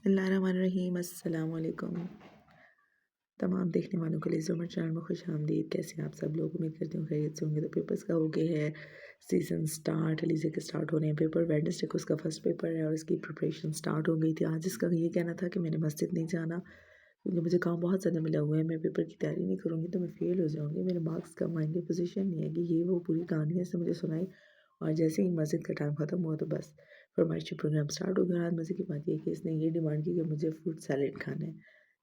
बिस्मिल्लाहिर्रहमानिर्रहीम। अस्सलाम वालेकुम। तमाम देखने वालों के लिए ज़ुमर चैनल में खुश आमदीद। कैसे हैं आप सब लोग? उम्मीद करती हूँ खैरियत से होंगे। तो पेपर्स का हो गया है सीज़न स्टार्ट, एलिज़े के स्टार्ट हो रहे हैं पेपर। वेडनेसडे को उसका फर्स्ट पेपर है और इसकी प्रिपरेशन स्टार्ट हो गई थी। आज इसका ये कहना था कि मैंने मस्जिद नहीं जाना क्योंकि मुझे काम बहुत ज़्यादा मिला हुआ है। मैं पेपर की तैयारी नहीं करूँगी तो मैं फ़ेल हो जाऊँगी, मेरे मार्क्स कम आएंगे। पोजीशन नहीं है कि ये वो पूरी कहानी है मुझे सुनाई। और जैसे ही मस्जिद का टाइम ख़त्म हुआ तो बस फरमाइशी प्रोग्राम स्टार्ट हो गया। और आज मज़े की बात ये है कि इसने ये डिमांड की कि मुझे फ्रूट सैलेड खाना है।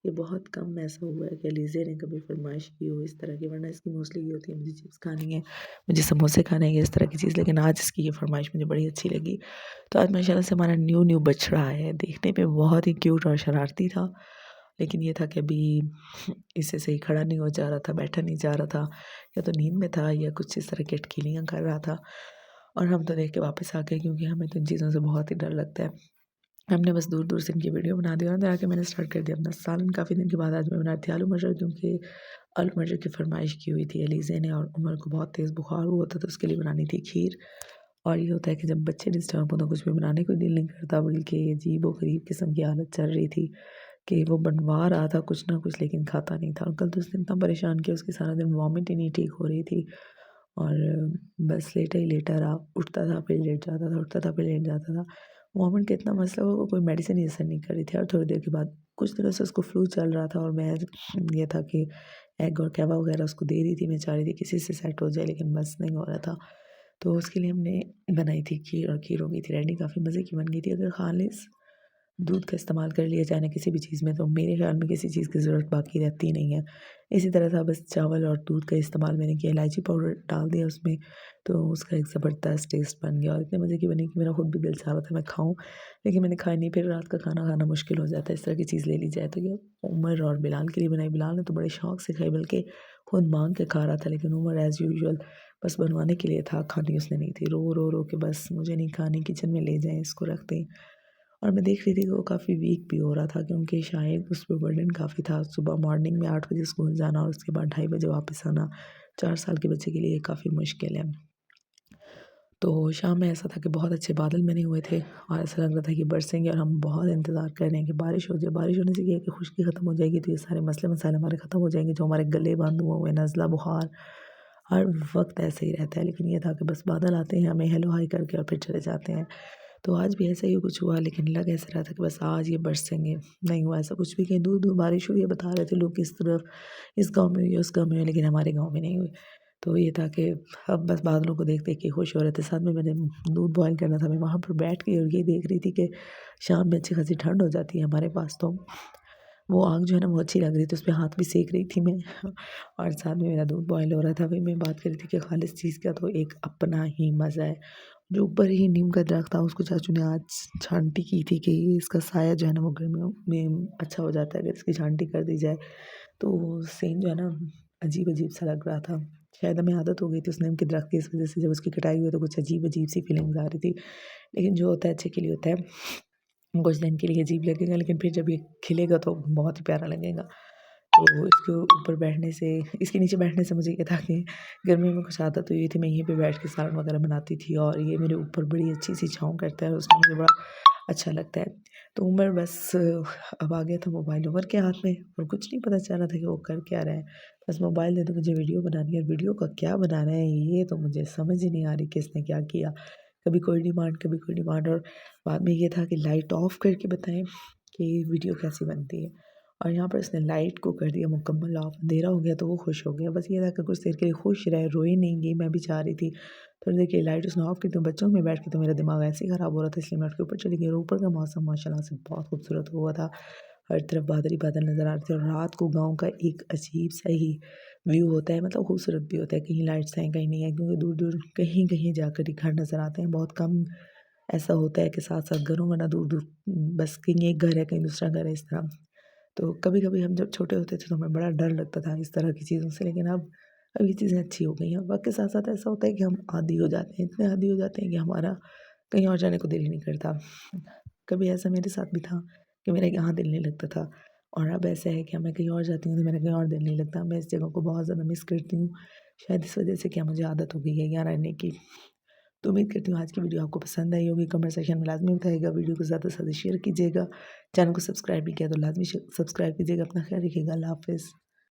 ये बहुत कम ऐसा हुआ है कि अलीज़े ने कभी फरमाइश की हो इस तरह की, वरना इसकी मोस्टली ये होती है मुझे चिप्स खानी है, मुझे समोसे खाने हैं, इस तरह की चीज़। लेकिन आज इसकी ये फरमाइश मुझे बड़ी अच्छी लगी। तो आज माशाल्लाह से हमारा न्यू बछड़ा है। देखने में बहुत ही क्यूट और शरारती था, लेकिन ये था कि अभी इससे सही खड़ा नहीं हो जा रहा था, बैठा नहीं जा रहा था, या तो नींद में था या कुछ इस तरह की अटकीलियाँ कर रहा था। और हम तो देख के वापस आ गए क्योंकि हमें तो इन चीज़ों से बहुत ही डर लगता है। हमने बस दूर-दूर से इनकी वीडियो बना दी और अंदर आके मैंने स्टार्ट कर दिया अपना सालन। काफ़ी दिन के बाद आज मैं बना रही थी आलू मटर, क्योंकि आलू मटर की फरमाइश की हुई थी अलीज़े ने और उमर को बहुत तेज़ बुखार हुआ था, तो उसके लिए बनानी थी खीर। और ये होता है कि जब बच्चे डिस्टर्ब हो तो कुछ भी बनाने को दिल नहीं करता, बल्कि अजीब-ओ-गरीब किस्म की हालत चल रही थी कि वो बनवा रहा था कुछ ना कुछ लेकिन खाता नहीं था। और कल तो उसने इतना परेशान किया, उसकी सारा दिन वॉमिट ही नहीं ठीक हो रही थी और बस लेटा ही लेटा रहा, उठता था फिर लेट जाता था, उठता था फिर लेट जाता था। वॉमिट का इतना मसला हुआ, कोई मेडिसिन ही असर नहीं कर रही थी। और थोड़ी देर के बाद कुछ दिनों से उसको फ्लू चल रहा था और मैं ये था कि एग और कैवा वगैरह उसको दे रही थी, मैं चाह रही थी किसी से सेट हो जाए, लेकिन बस नहीं हो रहा था। तो उसके लिए हमने बनाई थी खीर और खीर हो गई थी रेडी, काफ़ी मज़े की बन गई थी। अगर खालिस दूध का इस्तेमाल कर लिया जाए ना किसी भी चीज़ में, तो मेरे ख़्याल में किसी चीज़ की ज़रूरत बाकी रहती नहीं है। इसी तरह था, बस चावल और दूध का इस्तेमाल मैंने किया, इलायची पाउडर डाल दिया उसमें, तो उसका एक ज़बरदस्त टेस्ट बन गया और इतने मज़े की बनी कि मेरा खुद भी दिल चाह रहा था मैं खाऊँ, लेकिन मैंने खाई नहीं। फिर रात का खाना खाना मुश्किल हो जाता है इस तरह की चीज़ ले ली जाए। तो ये उमर और बिलाल के लिए बनाई। बिलाल ने तो बड़े शौक से खाई, बल्कि खुद माँग के खा रहा था, लेकिन उमर एज़ यूजुअल बस बनवाने के लिए था, खानी उसने नहीं थी। रो के बस मुझे नहीं खानी, किचन में ले जाएँ, इसको रख दें। और मैं देख रही थी कि वो काफ़ी वीक भी हो रहा था, क्योंकि शायद उस पे बर्डन काफ़ी था। सुबह मॉर्निंग में 8 बजे स्कूल जाना और उसके बाद 2:30 बजे वापस आना, 4 साल के बच्चे के लिए काफ़ी मुश्किल है। तो शाम में ऐसा था कि बहुत अच्छे बादल बने हुए थे और ऐसा लग रहा था कि बरसेंगे, और हम बहुत इंतज़ार कर रहे हैं कि बारिश हो जाए। बारिश होने से ये है कि खुश्की ख़त्म हो जाएगी, तो ये सारे मसले मसाइल हमारे ख़त्म हो जाएंगे, जो हमारे गले बंद हुए हुए नज़ला बुखार हर वक्त ऐसे ही रहता है। लेकिन ये था कि बस बादल आते हैं, हमें हेलो हाय करके और फिर चले जाते हैं। तो आज भी ऐसा ही कुछ हुआ, लेकिन लग ऐसा रहा था कि बस आज ये बरसेंगे। नहीं हुआ ऐसा कुछ भी, कहीं दूर दूर बारिश हुई है, बता रहे थे लोग, इस तरफ इस गांव में हुई, उस गांव में हुई, लेकिन हमारे गांव में नहीं हुई। तो ये था कि अब बस बादलों को देख देख के खुश हो रहे थे। साथ में मैंने दूध बॉयल करना था, मैं वहाँ पर बैठ गई और ये देख रही थी कि शाम में अच्छी खासी ठंड हो जाती है हमारे पास, तो वो आग जो है ना वो अच्छी लग रही थी, उस पे हाथ भी सेक रही थी मैं और साथ में मेरा दूध बॉयल हो रहा था। वही मैं बात कर रही थी कि खालिस चीज़ का तो एक अपना ही मज़ा है। जो ऊपर ही नीम का दरख्त था, उसको चाचू ने आज छांटी की थी कि इसका साया जो है ना वो गर्मियों में अच्छा हो जाता है अगर इसकी छांटी कर दी जाए। तो सीन जो है ना अजीब-अजीब सा लग रहा था। शायद हमें आदत हो गई थी उस नीम के दरख्त की, इस वज़ह से जब उसकी कटाई हुई तो कुछ अजीब-अजीब सी फीलिंग्स आ रही थी। लेकिन जो होता है अच्छे के लिए होता है। कुछ दिन के लिए अजीब लगेगा, लेकिन फिर जब ये खिलेगा तो बहुत ही प्यारा लगेगा। तो इसके ऊपर बैठने से, इसके नीचे बैठने से मुझे ये था कि गर्मी में कुछ आदत हुई थी, मैं यहीं पे बैठ के सालन वगैरह बनाती थी और ये मेरे ऊपर बड़ी अच्छी-सी छाँव करता है और उसमें मुझे बड़ा अच्छा लगता है। तो उमर बस अब आ गया था मोबाइल उमर के हाथ में और कुछ नहीं पता चल रहा था कि वो कर क्या रहा है। बस मोबाइल दे दो, मुझे वीडियो बनानी है और वीडियो का क्या बनाना है ये तो मुझे समझ ही नहीं आ रही किसने क्या किया। कभी कोई डिमांड, कभी कोई डिमांड, और बाद में ये था कि लाइट ऑफ करके बताएँ कि वीडियो कैसी बनती है। और यहाँ पर इसने लाइट को कर दिया मुकम्मल ऑफ, अंधेरा हो गया तो वो खुश हो गया। बस ये था कि कुछ देर के लिए खुश रहे, रोए नहीं। ये मैं भी चाह रही थी थोड़ी देर के लिए लाइट उसने ऑफ की, तो बच्चों में बैठ के तो मेरा दिमाग ऐसे ही ख़राब हो रहा था, इसलिए मैं उठ के ऊपर चली गई। और ऊपर का मौसम माशाल्लाह से बहुत खूबसूरत हुआ था, हर तरफ बादल ही बादल नज़र आ रहे थे। और रात को गाँव का एक अजीब सा ही व्यू होता है, मतलब खूबसूरत भी होता है। कहीं लाइट्स हैं कहीं नहीं है, क्योंकि दूर दूर कहीं कहीं जाकर ही घर नज़र आते हैं। बहुत कम ऐसा होता है कि साथ साथ घरों, वरना दूर दूर बस कहीं एक घर है कहीं दूसरा घर है, इस तरह। तो कभी-कभी हम जब छोटे होते थे तो हमें बड़ा डर लगता था इस तरह की चीज़ों से, लेकिन अब ये चीज़ें अच्छी हो गई हैं। वक़्त के साथ-साथ ऐसा होता है कि हम आदी हो जाते हैं, इतने आदी हो जाते हैं कि हमारा कहीं और जाने को दिल ही नहीं करता। कभी ऐसा मेरे साथ भी था कि मेरा यहाँ दिल नहीं लगता था, और अब ऐसा है कि मैं कहीं और जाती हूँ तो मेरा कहीं और दिल नहीं लगता। मैं इस जगह को बहुत ज़्यादा मिस करती हूँ। शायद इस वज़ह से क्या मुझे आदत हो गई है यहाँ रहने की। तो उम्मीद करती हूँ आज की वीडियो आपको पसंद आई होगी। कमेंट सेक्शन में लाज़मी बताइएगा, वीडियो को ज़्यादा से ज़्यादा शेयर कीजिएगा। चैनल को सब्सक्राइब नहीं किया तो लाज़मी सब्सक्राइब कीजिएगा। अपना ख्याल रखिएगा। अल्लाह हाफ़िज़।